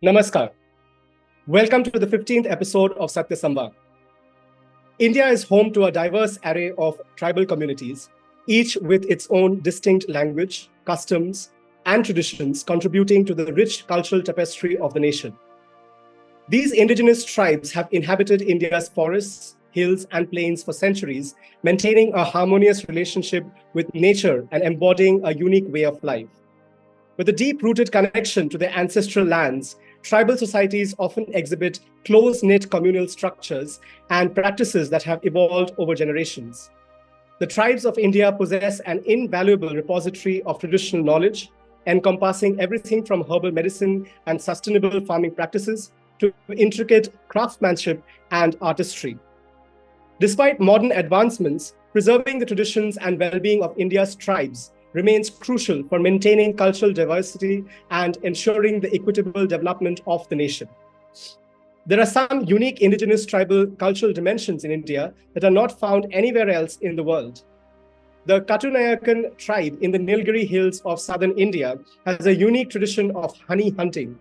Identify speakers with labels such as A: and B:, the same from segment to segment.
A: Namaskar. Welcome to the 15th episode of Satya Samvad. India is home to a diverse array of tribal communities, each with its own distinct language, customs, and traditions contributing to the rich cultural tapestry of the nation. These indigenous tribes have inhabited India's forests, hills, and plains for centuries, maintaining a harmonious relationship with nature and embodying a unique way of life. With a deep-rooted connection to their ancestral lands, tribal societies often exhibit close-knit communal structures and practices that have evolved over generations. The tribes of India possess an invaluable repository of traditional knowledge, encompassing everything from herbal medicine and sustainable farming practices to intricate craftsmanship and artistry. Despite modern advancements, preserving the traditions and well-being of India's tribes remains crucial for maintaining cultural diversity and ensuring the equitable development of the nation. There are some unique indigenous tribal cultural dimensions in India that are not found anywhere else in the world. The Kattunayakan tribe in the Nilgiri hills of southern India has a unique tradition of honey hunting.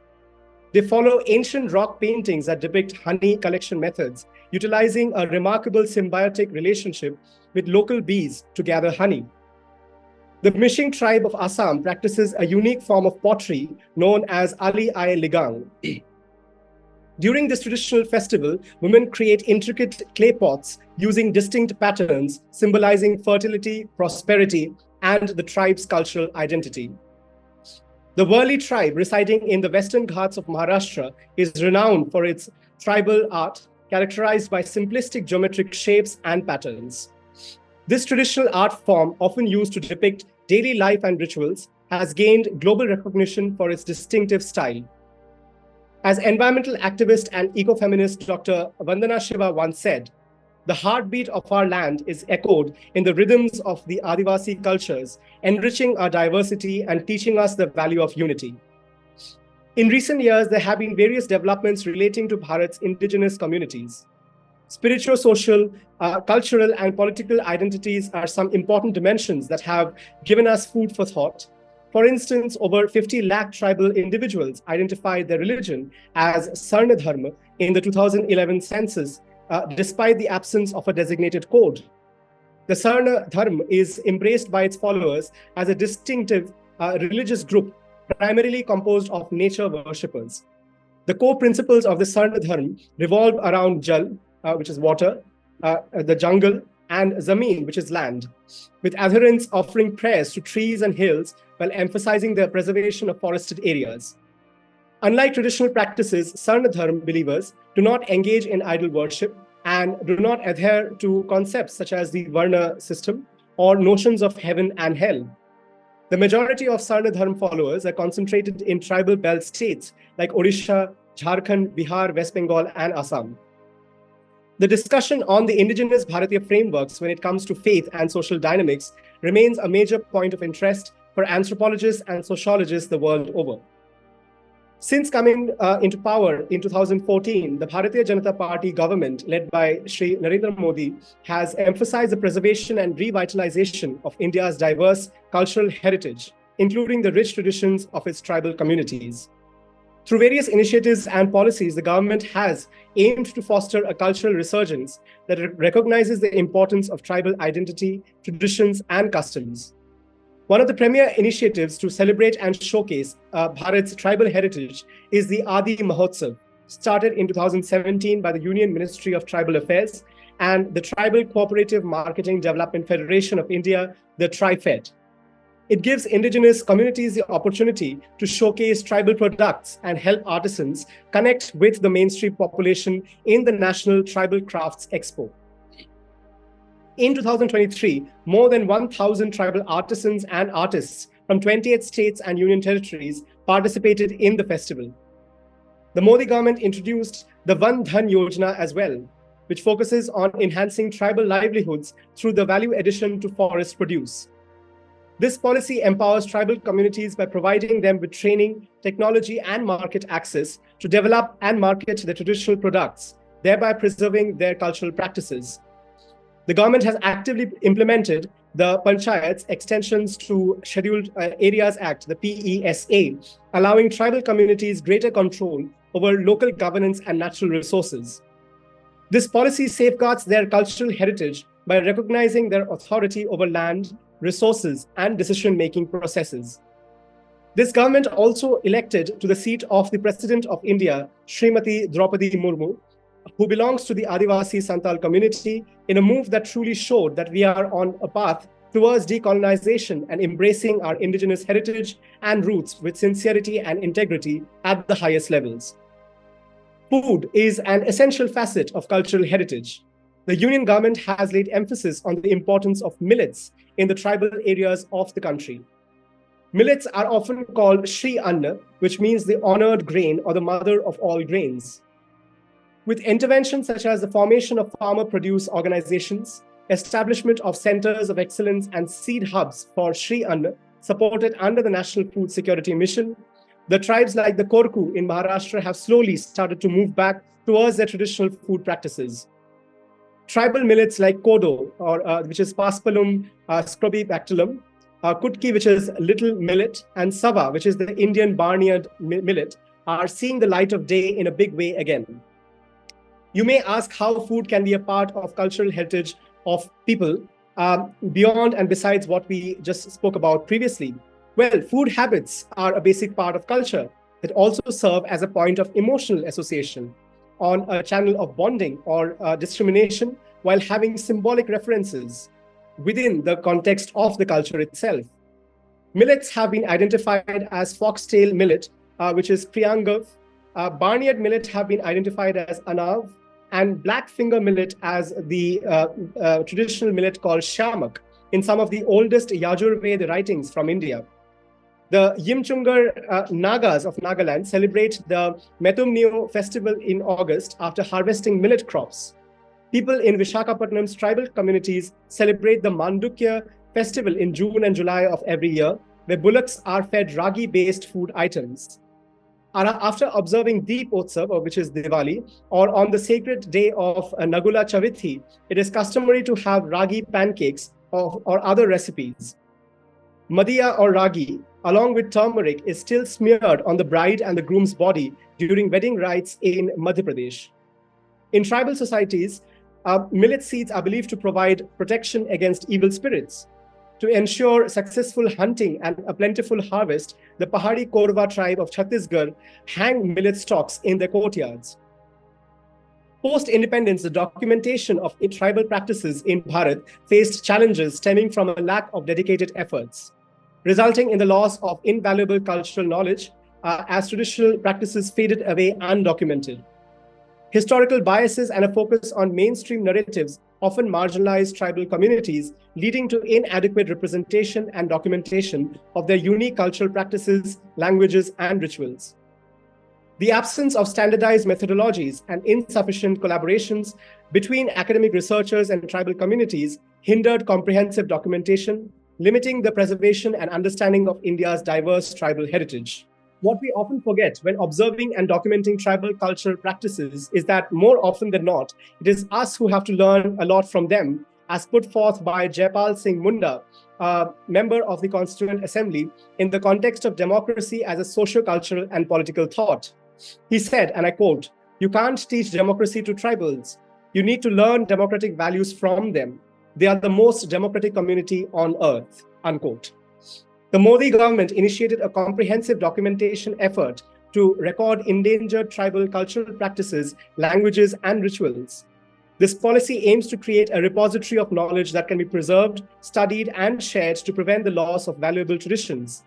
A: They follow ancient rock paintings that depict honey collection methods, utilizing a remarkable symbiotic relationship with local bees to gather honey. The Mishing tribe of Assam practices a unique form of pottery known as Ali Ai Ligang. During this traditional festival, women create intricate clay pots using distinct patterns symbolizing fertility, prosperity, and the tribe's cultural identity. The Worli tribe, residing in the Western Ghats of Maharashtra, is renowned for its tribal art, characterized by simplistic geometric shapes and patterns. This traditional art form, often used to depict daily life and rituals, has gained global recognition for its distinctive style. As environmental activist and ecofeminist Dr. Vandana Shiva once said, "The heartbeat of our land is echoed in the rhythms of the Adivasi cultures, enriching our diversity and teaching us the value of unity." In recent years, there have been various developments relating to Bharat's indigenous communities. Spiritual, social, cultural, and political identities are some important dimensions that have given us food for thought. For instance, over 50 lakh tribal individuals identified their religion as Sarna Dharma in the 2011 census, despite the absence of a designated code. The Sarna Dharma is embraced by its followers as a distinctive religious group, primarily composed of nature worshippers. The core principles of the Sarna Dharma revolve around Jal, which is water, the jungle, and Zameen, which is land, with adherents offering prayers to trees and hills while emphasizing the preservation of forested areas. Unlike traditional practices, Sarna Dharma believers do not engage in idol worship and do not adhere to concepts such as the Varna system or notions of heaven and hell. The majority of Sarna Dharma followers are concentrated in tribal belt states like Odisha, Jharkhand, Bihar, West Bengal, and Assam. The discussion on the indigenous Bharatiya frameworks when it comes to faith and social dynamics remains a major point of interest for anthropologists and sociologists the world over. Since coming into power in 2014, the Bharatiya Janata Party government, led by Shri Narendra Modi, has emphasized the preservation and revitalization of India's diverse cultural heritage, including the rich traditions of its tribal communities. Through various initiatives and policies, the government has aimed to foster a cultural resurgence that recognizes the importance of tribal identity, traditions, and customs. One of the premier initiatives to celebrate and showcase Bharat's tribal heritage is the Adi Mahotsav, started in 2017 by the Union Ministry of Tribal Affairs and the Tribal Cooperative Marketing Development Federation of India, the TriFed. It gives indigenous communities the opportunity to showcase tribal products and help artisans connect with the mainstream population in the National Tribal Crafts Expo. In 2023, more than 1,000 tribal artisans and artists from 28 states and union territories participated in the festival. The Modi government introduced the Dhan Yojana as well, which focuses on enhancing tribal livelihoods through the value addition to forest produce. This policy empowers tribal communities by providing them with training, technology, and market access to develop and market their traditional products, thereby preserving their cultural practices. The government has actively implemented the Panchayats extensions to Scheduled Areas Act, the PESA, allowing tribal communities greater control over local governance and natural resources. This policy safeguards their cultural heritage by recognizing their authority over land, resources, and decision-making processes. This government also elected to the seat of the President of India, Srimati Draupadi Murmu, who belongs to the Adivasi Santal community, in a move that truly showed that we are on a path towards decolonization and embracing our indigenous heritage and roots with sincerity and integrity at the highest levels. Food is an essential facet of cultural heritage. The union government has laid emphasis on the importance of millets in the tribal areas of the country. Millets are often called Shri Anna, which means the honored grain or the mother of all grains. With interventions such as the formation of farmer produce organizations, establishment of centers of excellence and seed hubs for Shri Anna, supported under the National Food Security Mission, the tribes like the Korku in Maharashtra have slowly started to move back towards their traditional food practices. Tribal millets like Kodo, which is Paspalum scrobibactylum, Kutki, which is little millet, and Sava, which is the Indian barnyard millet, are seeing the light of day in a big way again. You may ask how food can be a part of cultural heritage of people beyond and besides what we just spoke about previously. Well, food habits are a basic part of culture that also serve as a point of emotional association, on a channel of bonding or discrimination, while having symbolic references within the context of the culture itself. Millets have been identified as foxtail millet, which is Priyangav. Barnyard millet have been identified as Anav, and black finger millet as the traditional millet called Shamak in some of the oldest Yajurveda writings from India. The Yimchungar Nagas of Nagaland celebrate the Metumnio festival in August after harvesting millet crops. People in Vishakhapatnam's tribal communities celebrate the Mandukya festival in June and July of every year, where bullocks are fed ragi-based food items. After observing Deep Utsav, which is Diwali, or on the sacred day of Nagula Chavithi, it is customary to have ragi pancakes or other recipes. Madiya or ragi, along with turmeric, is still smeared on the bride and the groom's body during wedding rites in Madhya Pradesh. In tribal societies, millet seeds are believed to provide protection against evil spirits. To ensure successful hunting and a plentiful harvest, the Pahari Korwa tribe of Chhattisgarh hang millet stalks in their courtyards. Post-independence, the documentation of tribal practices in Bharat faced challenges stemming from a lack of dedicated efforts, resulting in the loss of invaluable cultural knowledge as traditional practices faded away undocumented. Historical biases and a focus on mainstream narratives often marginalize tribal communities, leading to inadequate representation and documentation of their unique cultural practices, languages, and rituals. The absence of standardized methodologies and insufficient collaborations between academic researchers and tribal communities hindered comprehensive documentation, limiting the preservation and understanding of India's diverse tribal heritage. What we often forget when observing and documenting tribal cultural practices is that more often than not, it is us who have to learn a lot from them, as put forth by Jaipal Singh Munda, a member of the Constituent Assembly, in the context of democracy as a socio-cultural and political thought. He said, and I quote, "You can't teach democracy to tribals. You need to learn democratic values from them. They are the most democratic community on earth," unquote. The Modi government initiated a comprehensive documentation effort to record endangered tribal cultural practices, languages, and rituals. This policy aims to create a repository of knowledge that can be preserved, studied, and shared to prevent the loss of valuable traditions.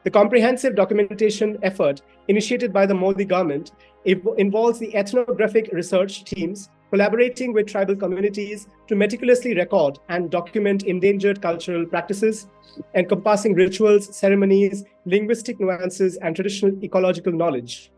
A: The comprehensive documentation effort initiated by the Modi government involves the ethnographic research teams collaborating with tribal communities to meticulously record and document endangered cultural practices, encompassing rituals, ceremonies, linguistic nuances, and traditional ecological knowledge.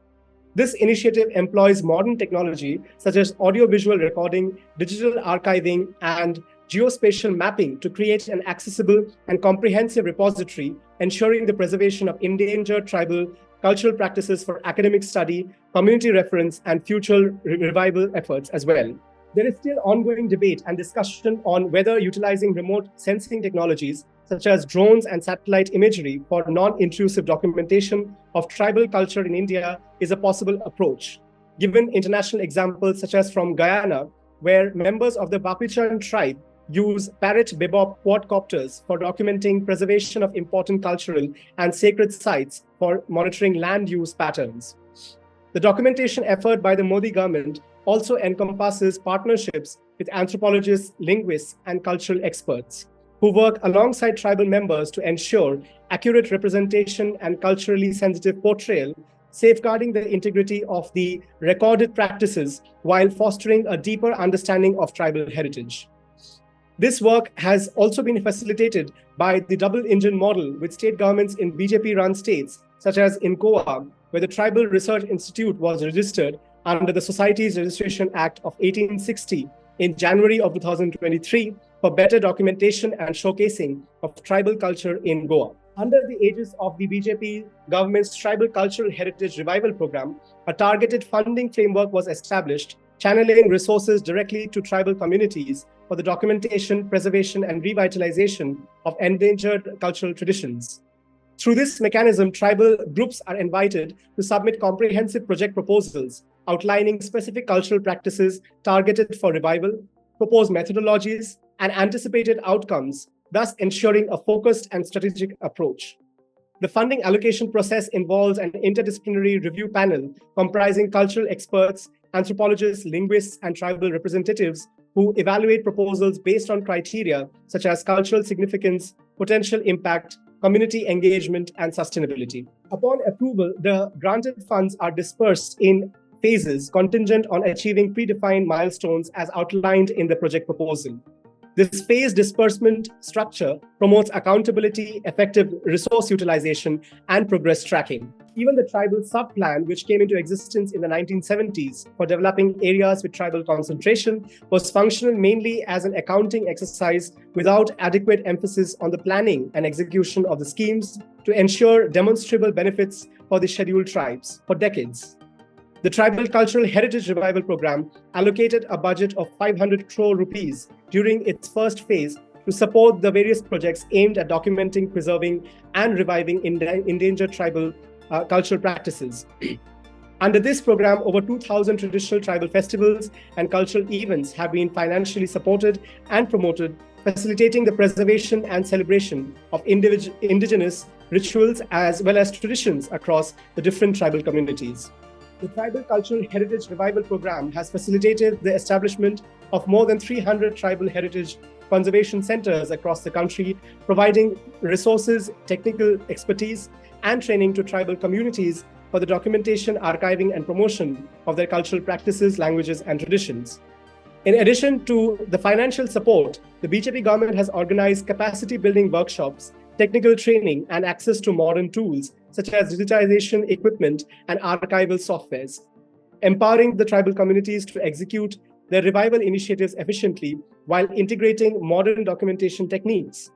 A: This initiative employs modern technology such as audiovisual recording, digital archiving, and geospatial mapping to create an accessible and comprehensive repository, ensuring the preservation of endangered tribal cultural practices for academic study, community reference, and future revival efforts as well. There is still ongoing debate and discussion on whether utilizing remote sensing technologies such as drones and satellite imagery for non-intrusive documentation of tribal culture in India is a possible approach, given international examples such as from Guyana, where members of the Bapichan tribe use parrot bebop quadcopters for documenting preservation of important cultural and sacred sites for monitoring land use patterns. The documentation effort by the Modi government also encompasses partnerships with anthropologists, linguists, and cultural experts who work alongside tribal members to ensure accurate representation and culturally sensitive portrayal, safeguarding the integrity of the recorded practices while fostering a deeper understanding of tribal heritage. This work has also been facilitated by the double engine model with state governments in BJP-run states, such as in Goa, where the Tribal Research Institute was registered under the Societies Registration Act of 1860 in January of 2023 for better documentation and showcasing of tribal culture in Goa. Under the aegis of the BJP government's Tribal Cultural Heritage Revival Program, a targeted funding framework was established, channeling resources directly to tribal communities for the documentation, preservation, and revitalization of endangered cultural traditions. Through this mechanism, tribal groups are invited to submit comprehensive project proposals outlining specific cultural practices targeted for revival, proposed methodologies, and anticipated outcomes, thus ensuring a focused and strategic approach. The funding allocation process involves an interdisciplinary review panel comprising cultural experts, anthropologists, linguists, and tribal representatives who evaluate proposals based on criteria such as cultural significance, potential impact, community engagement, and sustainability. Upon approval, the granted funds are dispersed in phases contingent on achieving predefined milestones as outlined in the project proposal. This phased disbursement structure promotes accountability, effective resource utilization, and progress tracking. Even the tribal sub-plan, which came into existence in the 1970s for developing areas with tribal concentration, was functional mainly as an accounting exercise without adequate emphasis on the planning and execution of the schemes to ensure demonstrable benefits for the scheduled tribes for decades. The Tribal Cultural Heritage Revival Program allocated a budget of 500 crore rupees during its first phase to support the various projects aimed at documenting, preserving, and reviving endangered tribal cultural practices. Under this program, over 2,000 traditional tribal festivals and cultural events have been financially supported and promoted, facilitating the preservation and celebration of indigenous rituals as well as traditions across the different tribal communities. The Tribal Cultural Heritage Revival Program has facilitated the establishment of more than 300 tribal heritage conservation centers across the country, providing resources, technical expertise, and training to tribal communities for the documentation, archiving, and promotion of their cultural practices, languages, and traditions. In addition to the financial support, the BJP government has organized capacity building workshops, technical training, and access to modern tools such as digitization equipment and archival softwares, empowering the tribal communities to execute their revival initiatives efficiently while integrating modern documentation techniques.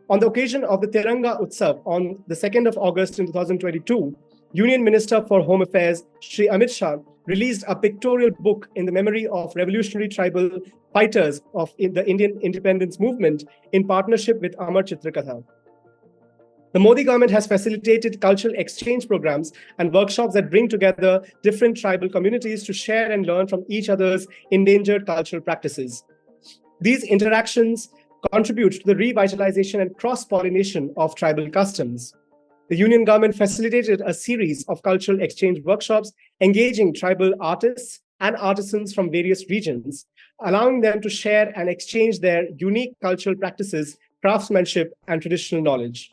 A: On the occasion of the Tiranga Utsav on the 2nd of August in 2022, Union Minister for Home Affairs, Shri Amit Shah, released a pictorial book in the memory of revolutionary tribal fighters of the Indian independence movement in partnership with Amar Chitrakatha. The Modi government has facilitated cultural exchange programs and workshops that bring together different tribal communities to share and learn from each other's endangered cultural practices. These interactions contribute to the revitalization and cross-pollination of tribal customs. The Union government facilitated a series of cultural exchange workshops engaging tribal artists and artisans from various regions, allowing them to share and exchange their unique cultural practices, craftsmanship, and traditional knowledge.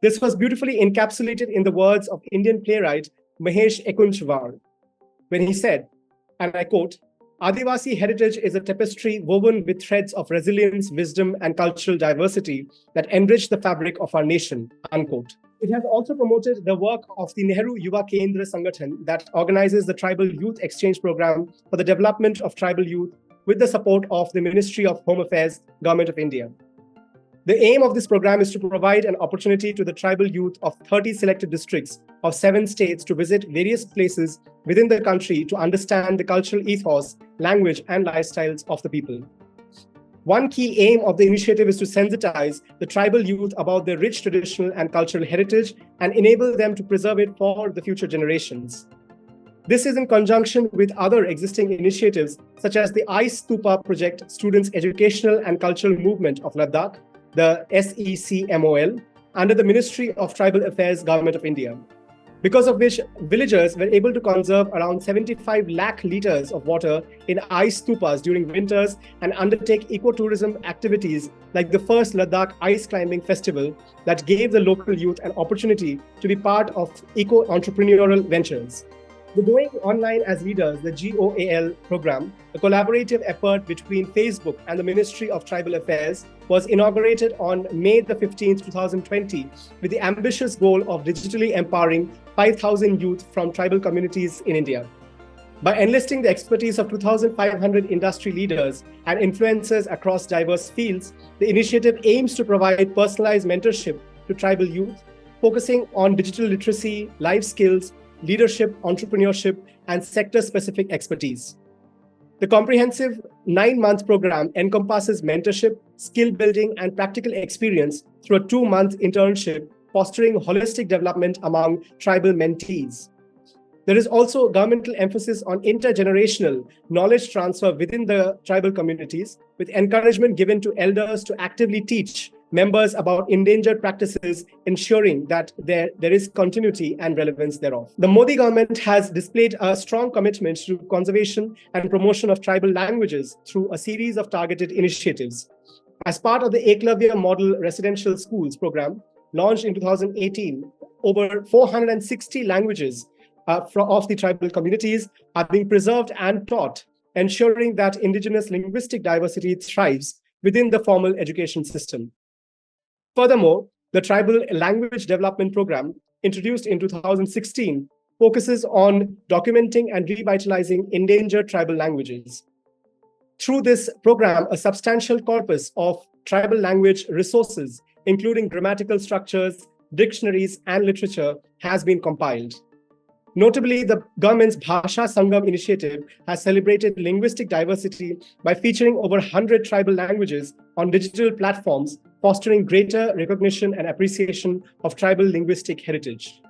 A: This was beautifully encapsulated in the words of Indian playwright Mahesh Ekunchwar, when he said, and I quote, "Adivasi heritage is a tapestry woven with threads of resilience, wisdom, and cultural diversity that enrich the fabric of our nation," unquote. It has also promoted the work of the Nehru Yuva Kendra Sangathan that organizes the Tribal Youth Exchange Program for the development of tribal youth with the support of the Ministry of Home Affairs, Government of India. The aim of this program is to provide an opportunity to the tribal youth of 30 selected districts of 7 states to visit various places within the country to understand the cultural ethos, language, and lifestyles of the people. One key aim of the initiative is to sensitize the tribal youth about their rich traditional and cultural heritage and enable them to preserve it for the future generations. This is in conjunction with other existing initiatives such as the Ice Stupa Project, Students' Educational and Cultural Movement of Ladakh, the SECMOL, under the Ministry of Tribal Affairs, Government of India, because of which villagers were able to conserve around 75 lakh liters of water in ice stupas during winters and undertake ecotourism activities like the first Ladakh Ice Climbing Festival that gave the local youth an opportunity to be part of eco-entrepreneurial ventures. The Going Online as Leaders, the GOAL program, a collaborative effort between Facebook and the Ministry of Tribal Affairs, was inaugurated on May the 15th, 2020, with the ambitious goal of digitally empowering 5,000 youth from tribal communities in India. By enlisting the expertise of 2,500 industry leaders and influencers across diverse fields, the initiative aims to provide personalized mentorship to tribal youth, focusing on digital literacy, life skills, leadership, entrepreneurship, and sector-specific expertise. The comprehensive 9-month program encompasses mentorship, skill building, and practical experience through a 2-month internship, fostering holistic development among tribal mentees. There is also governmental emphasis on intergenerational knowledge transfer within the tribal communities, with encouragement given to elders to actively teach members about endangered practices, ensuring that there is continuity and relevance thereof. The Modi government has displayed a strong commitment to conservation and promotion of tribal languages through a series of targeted initiatives. As part of the Eklavya Model Residential Schools program, launched in 2018, over 460 languages of the tribal communities are being preserved and taught, ensuring that indigenous linguistic diversity thrives within the formal education system. Furthermore, the Tribal Language Development Program, introduced in 2016, focuses on documenting and revitalizing endangered tribal languages. Through this program, a substantial corpus of tribal language resources, including grammatical structures, dictionaries, and literature, has been compiled. Notably, the government's Bhasha Sangam initiative has celebrated linguistic diversity by featuring over 100 tribal languages on digital platforms, fostering greater recognition and appreciation of tribal linguistic heritage.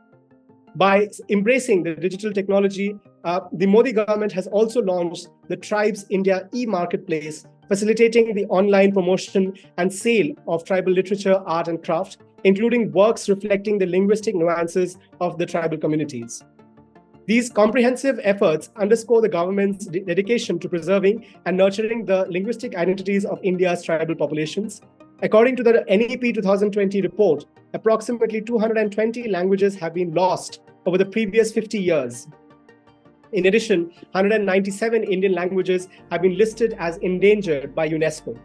A: By embracing the digital technology, the Modi government has also launched the Tribes India e-marketplace, facilitating the online promotion and sale of tribal literature, art, and craft, including works reflecting the linguistic nuances of the tribal communities. These comprehensive efforts underscore the government's dedication to preserving and nurturing the linguistic identities of India's tribal populations. According to the NEP 2020 report, approximately 220 languages have been lost over the previous 50 years. In addition, 197 Indian languages have been listed as endangered by UNESCO.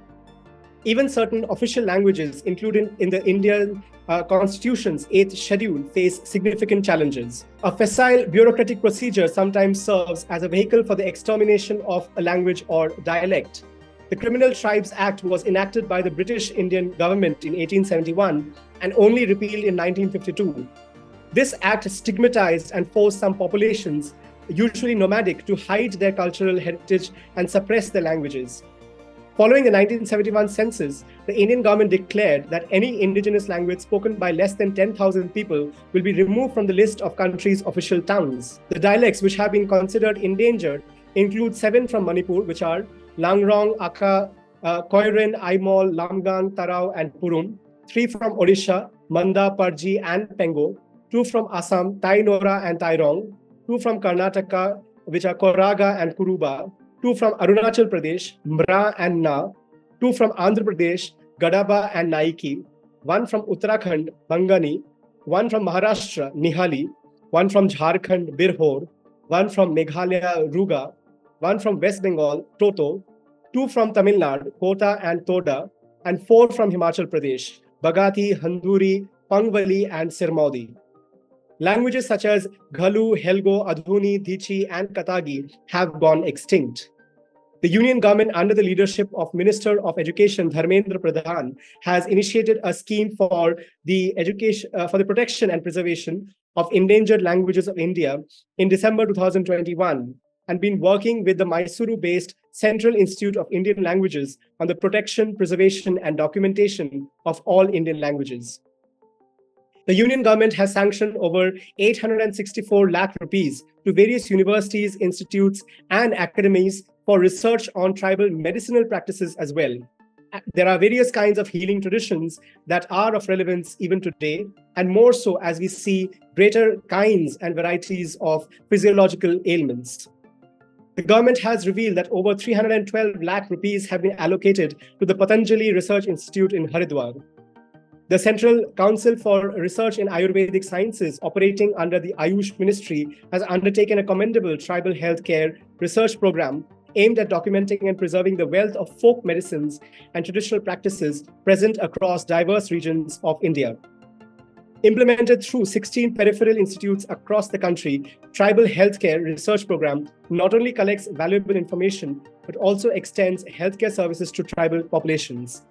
A: Even certain official languages included in the Indian Constitution's 8th schedule face significant challenges. A facile bureaucratic procedure sometimes serves as a vehicle for the extermination of a language or dialect. The Criminal Tribes Act was enacted by the British Indian government in 1871 and only repealed in 1952. This act stigmatized and forced some populations, usually nomadic, to hide their cultural heritage and suppress their languages. Following the 1971 census, the Indian government declared that any indigenous language spoken by less than 10,000 people will be removed from the list of country's official tongues. The dialects which have been considered endangered include 7 from Manipur, which are Langrong, Aka, Koiren, Aimol, Lamgang, Tarau, and Purum, 3 from Odisha, Manda, Parji, and Pengo, 2 from Assam, Tainora and Tairong, 2 from Karnataka, which are Koraga and Kuruba, 2 from Arunachal Pradesh, Mra and Na, 2 from Andhra Pradesh, Gadaba and Naiki, 1 from Uttarakhand, Bangani, 1 from Maharashtra, Nihali, 1 from Jharkhand, Birhor, 1 from Meghalaya, Ruga, 1 from West Bengal, Toto, 2 from Tamil Nadu, Kota and Toda, and 4 from Himachal Pradesh, Bagati, Handuri, Pangvali, and Sirmaudi. Languages such as Ghalu, Helgo, Adhuni, Dhichi, and Katagi have gone extinct. The Union government, under the leadership of Minister of Education Dharmendra Pradhan, has initiated a scheme for the protection and preservation of endangered languages of India in December 2021. and been working with the Mysuru-based Central Institute of Indian Languages on the protection, preservation, and documentation of all Indian languages. The Union government has sanctioned over 864 lakh rupees to various universities, institutes, and academies for research on tribal medicinal practices as well. There are various kinds of healing traditions that are of relevance even today, and more so as we see greater kinds and varieties of physiological ailments. The government has revealed that over 312 lakh rupees have been allocated to the Patanjali Research Institute in Haridwar. The Central Council for Research in Ayurvedic Sciences, operating under the Ayush Ministry, has undertaken a commendable tribal healthcare research program aimed at documenting and preserving the wealth of folk medicines and traditional practices present across diverse regions of India. Implemented through 16 peripheral institutes across the country, Tribal Healthcare Research Program not only collects valuable information, but also extends healthcare services to tribal populations.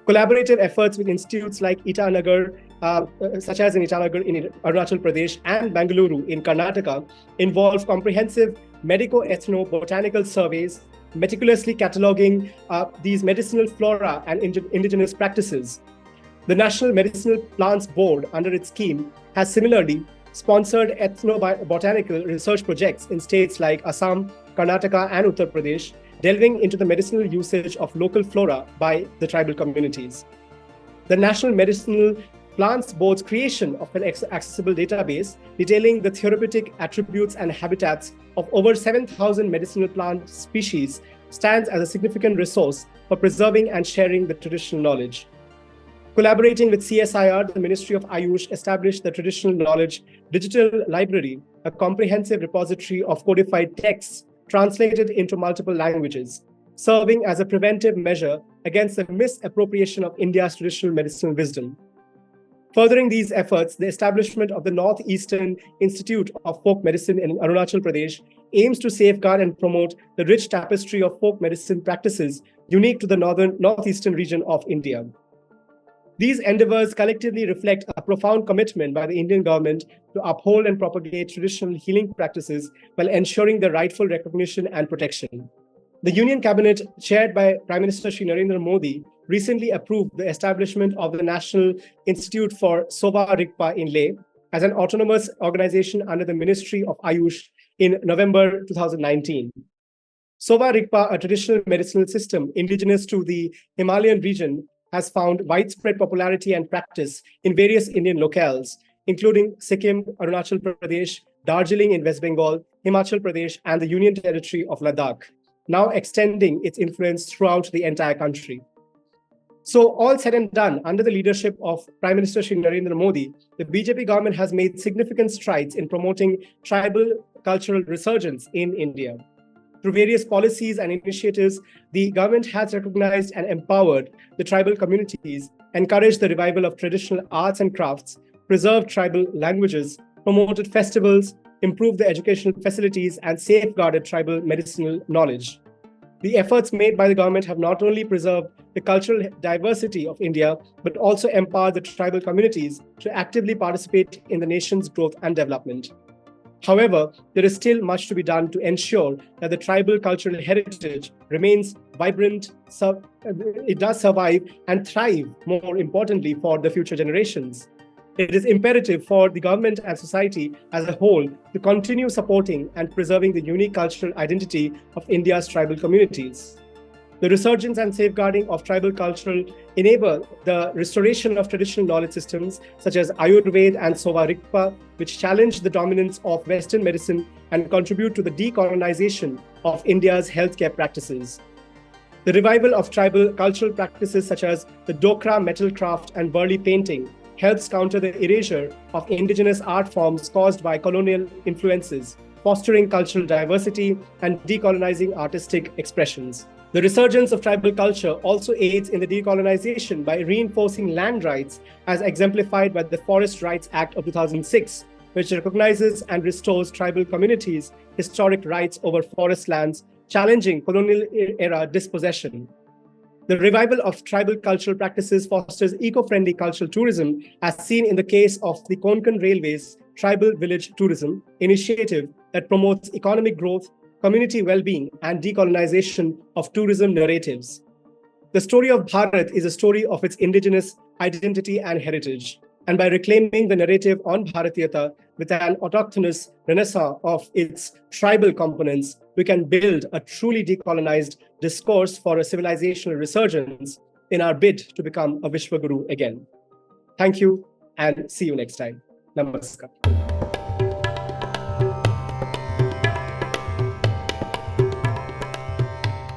A: Collaborative efforts with institutes like Itanagar, such as in Itanagar in Arunachal Pradesh and Bengaluru in Karnataka, involve comprehensive medico-ethno-botanical surveys, meticulously cataloging these medicinal flora and indigenous practices. The National Medicinal Plants Board, under its scheme, has similarly sponsored ethno-botanical research projects in states like Assam, Karnataka, and Uttar Pradesh, delving into the medicinal usage of local flora by the tribal communities. The National Medicinal Plants Board's creation of an accessible database detailing the therapeutic attributes and habitats of over 7,000 medicinal plant species stands as a significant resource for preserving and sharing the traditional knowledge. Collaborating with CSIR, the Ministry of Ayush established the Traditional Knowledge Digital Library, a comprehensive repository of codified texts translated into multiple languages, serving as a preventive measure against the misappropriation of India's traditional medicinal wisdom. Furthering these efforts, the establishment of the Northeastern Institute of Folk Medicine in Arunachal Pradesh aims to safeguard and promote the rich tapestry of folk medicine practices unique to the northeastern region of India. These endeavors collectively reflect a profound commitment by the Indian government to uphold and propagate traditional healing practices while ensuring their rightful recognition and protection. The Union Cabinet, chaired by Prime Minister Narendra Modi, recently approved the establishment of the National Institute for Sova Rigpa in Leh as an autonomous organization under the Ministry of Ayush in November 2019. Sova Rigpa, a traditional medicinal system indigenous to the Himalayan region, has found widespread popularity and practice in various Indian locales, including Sikkim, Arunachal Pradesh, Darjeeling in West Bengal, Himachal Pradesh, and the Union Territory of Ladakh, now extending its influence throughout the entire country. So all said and done, under the leadership of Prime Minister Narendra Modi, the BJP government has made significant strides in promoting tribal cultural resurgence in India. Through various policies and initiatives, the government has recognized and empowered the tribal communities, encouraged the revival of traditional arts and crafts, preserved tribal languages, promoted festivals, improved the educational facilities, and safeguarded tribal medicinal knowledge. The efforts made by the government have not only preserved the cultural diversity of India, but also empowered the tribal communities to actively participate in the nation's growth and development. However, there is still much to be done to ensure that the tribal cultural heritage remains vibrant, it does survive and thrive, more importantly, for the future generations. It is imperative for the government and society as a whole to continue supporting and preserving the unique cultural identity of India's tribal communities. The resurgence and safeguarding of tribal culture enable the restoration of traditional knowledge systems such as Ayurveda and Sova Rigpa, which challenge the dominance of Western medicine and contribute to the decolonization of India's healthcare practices. The revival of tribal cultural practices such as the Dokra metal craft and Burli painting helps counter the erasure of indigenous art forms caused by colonial influences, fostering cultural diversity and decolonizing artistic expressions. The resurgence of tribal culture also aids in the decolonization by reinforcing land rights as exemplified by the Forest Rights Act of 2006, which recognizes and restores tribal communities' historic rights over forest lands, challenging colonial-era dispossession. The revival of tribal cultural practices fosters eco-friendly cultural tourism, as seen in the case of the Konkan Railway's Tribal Village Tourism initiative that promotes economic growth, community well-being, and decolonization of tourism narratives. The story of Bharat is a story of its indigenous identity and heritage. And by reclaiming the narrative on Bharatiyata with an autochthonous renaissance of its tribal components, we can build a truly decolonized discourse for a civilizational resurgence in our bid to become a Vishwaguru again. Thank you and see you next time. Namaskar.